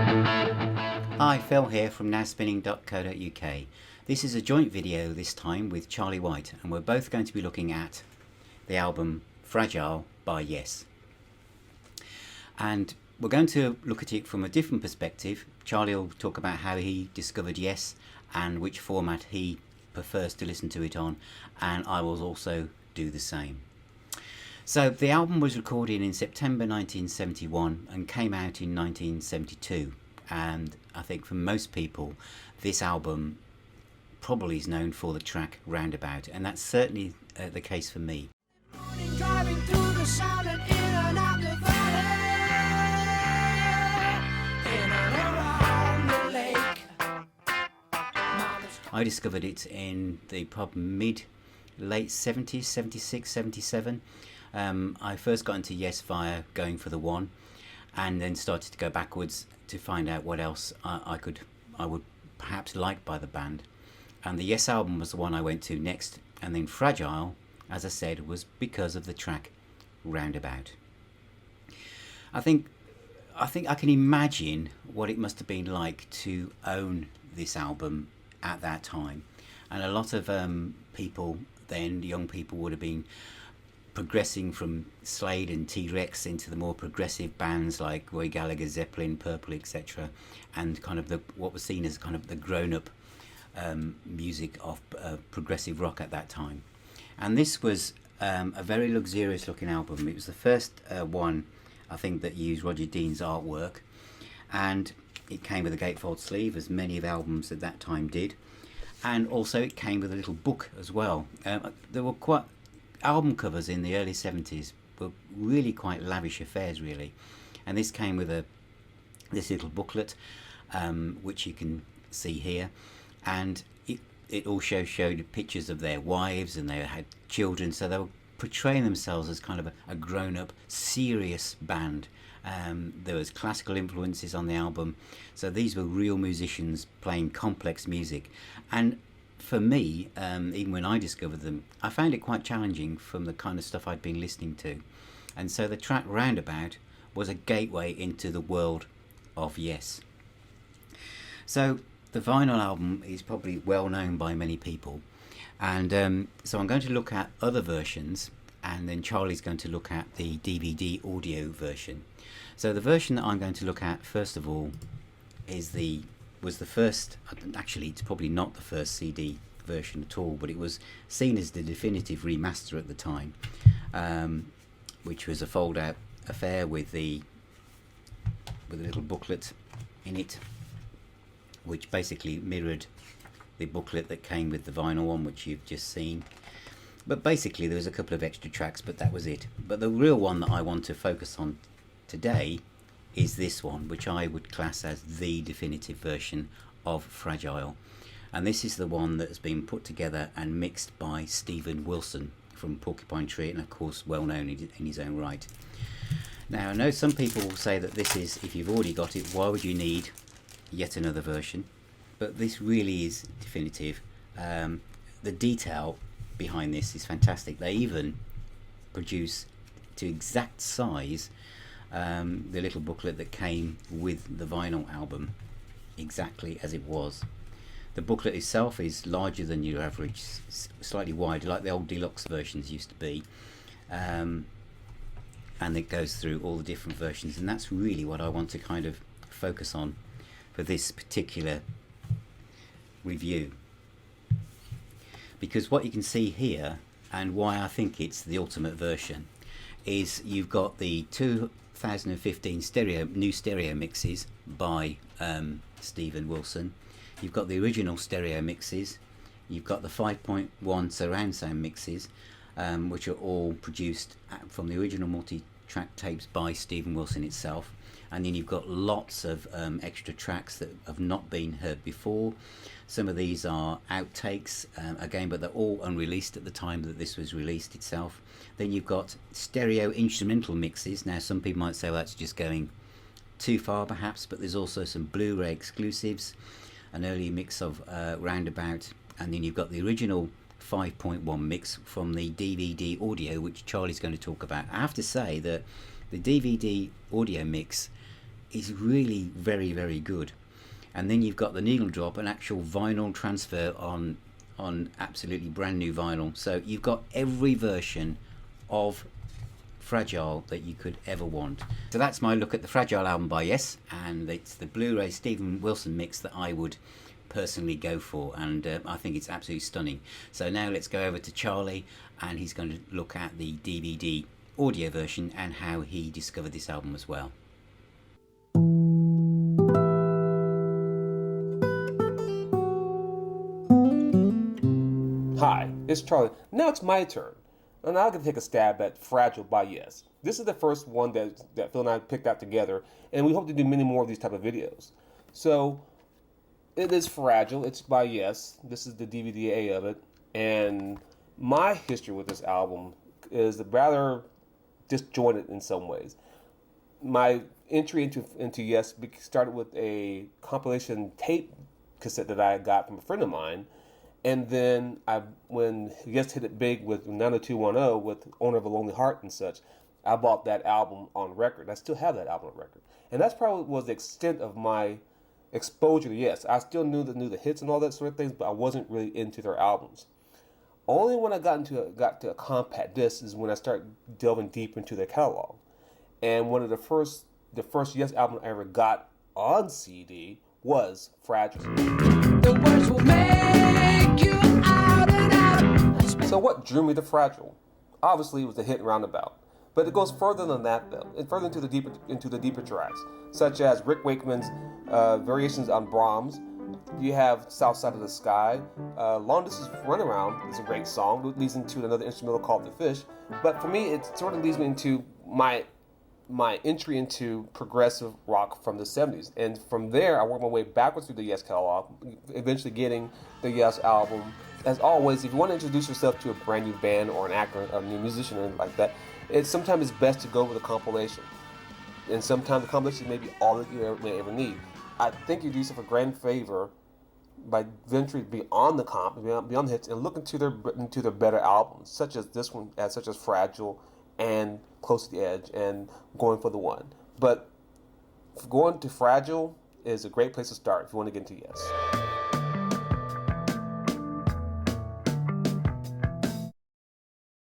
Hi, Phil here from nowspinning.co.uk. This is a joint video this time with Charlie White, and we're both going to be looking at the album Fragile by Yes. And we're going to look at it from a different perspective. Charlie will talk about how he discovered Yes and which format he prefers to listen to it on, and I will also do the same. So the album was recorded in September 1971 and came out in 1972. And I think for most people this album probably is known for the track Roundabout, and that's certainly the case for me. Driving through the sound and in and out the valley, in and around the lake. I discovered it in the late 70s, 76, 77. I first got into Yes via Going for the One, and then started to go backwards to find out what else I would perhaps like by the band. And the Yes album was the one I went to next, and then Fragile, as I said, was because of the track Roundabout. I think I can imagine what it must have been like to own this album at that time, and a lot of people then, young people, would have been progressing from Slade and T-Rex into the more progressive bands like Roy Gallagher, Zeppelin, Purple, etc., and kind of what was seen as kind of the grown-up music of progressive rock at that time. And this was a very luxurious looking album. It was the first one, I think, that used Roger Dean's artwork, and it came with a gatefold sleeve, as many of albums at that time did, and also it came with a little book as well. There were quite album covers in the early 70s were really quite lavish affairs, really, and this came with this little booklet, which you can see here, and it also showed pictures of their wives, and they had children, so they were portraying themselves as kind of a grown-up, serious band. There was classical influences on the album, so these were real musicians playing complex music. And for me, even when I discovered them, I found it quite challenging from the kind of stuff I'd been listening to. And so the track Roundabout was a gateway into the world of Yes. So the vinyl album is probably well known by many people. And so I'm going to look at other versions, and then Charlie's going to look at the DVD audio version. So the version that I'm going to look at first of all was the first, actually it's probably not the first CD version at all, but it was seen as the definitive remaster at the time, which was a fold out affair with a little booklet in it, which basically mirrored the booklet that came with the vinyl one, which you've just seen. But basically there was a couple of extra tracks, but that was it. But the real one that I want to focus on today is this one, which I would class as the definitive version of Fragile. And this is the one that has been put together and mixed by Steven Wilson from Porcupine Tree, and of course well known in his own right. Now I know some people will say that this is, if you've already got it, why would you need yet another version? But this really is definitive. The detail behind this is fantastic. They even produce to exact size the little booklet that came with the vinyl album, exactly as it was. The booklet itself is larger than your average, slightly wider, like the old deluxe versions used to be, and it goes through all the different versions, and that's really what I want to kind of focus on for this particular review, because what you can see here, and why I think it's the ultimate version, is you've got the 2015 new stereo mixes by Steven Wilson. You've got the original stereo mixes. You've got the 5.1 surround sound mixes, which are all produced from the original multi-track tapes by Steven Wilson itself. And then you've got lots of extra tracks that have not been heard before. Some of these are outtakes, again, but they're all unreleased at the time that this was released itself. Then you've got stereo instrumental mixes. Now some people might say, well, that's just going too far perhaps, but there's also some Blu Ray exclusives, an early mix of Roundabout, and then you've got the original 5.1 mix from the DVD audio, which Charlie's going to talk about. I have to say that the DVD audio mix is really very, very good. And then you've got the needle drop, an actual vinyl transfer on absolutely brand new vinyl. So you've got every version of Fragile that you could ever want. So that's my look at the Fragile album by Yes, and it's the Blu-ray Steven Wilson mix that I would personally go for, and I think it's absolutely stunning. So now let's go over to Charlie, and he's going to look at the DVD audio version and how he discovered this album as well. Hi, it's Charlie. Now it's my turn, and I'm going to take a stab at Fragile by Yes. This is the first one that Phil and I picked out together, and we hope to do many more of these type of videos. So, it is Fragile. It's by Yes. This is the DVD of it, and my history with this album is rather disjointed in some ways. My entry into Yes started with a compilation tape cassette that I got from a friend of mine. And then when Yes hit it big with 90210 with Owner of a Lonely Heart and such, I bought that album on record. I still have that album on record. And that's probably was the extent of my exposure to Yes. I still knew the hits and all that sort of things, but I wasn't really into their albums. Only when I got to a compact disc is when I started delving deep into their catalog. And one of the first Yes album I ever got on CD was Fragile. The words will make you out and out. So what drew me to Fragile? Obviously, it was the hit Roundabout, but it goes further than that, though, and further into the deeper tracks, such as Rick Wakeman's variations on Brahms. You have South Side of the Sky. Long Distance Runaround is a great song. It leads into another instrumental called The Fish. But for me, it sort of leads me into my entry into progressive rock from the 70s. And from there, I worked my way backwards through the Yes catalog, eventually getting the Yes album. As always, if you want to introduce yourself to a brand new band or an actor, a new musician, or anything like that, sometimes it's best to go with a compilation. And sometimes the compilation may be all that you may ever need. I think you do yourself a grand favor by venturing beyond the comp, beyond the hits, and look into their better albums, such as this one, such as Fragile and Close to the Edge, and Going for the One. But going to Fragile is a great place to start if you want to get into Yes.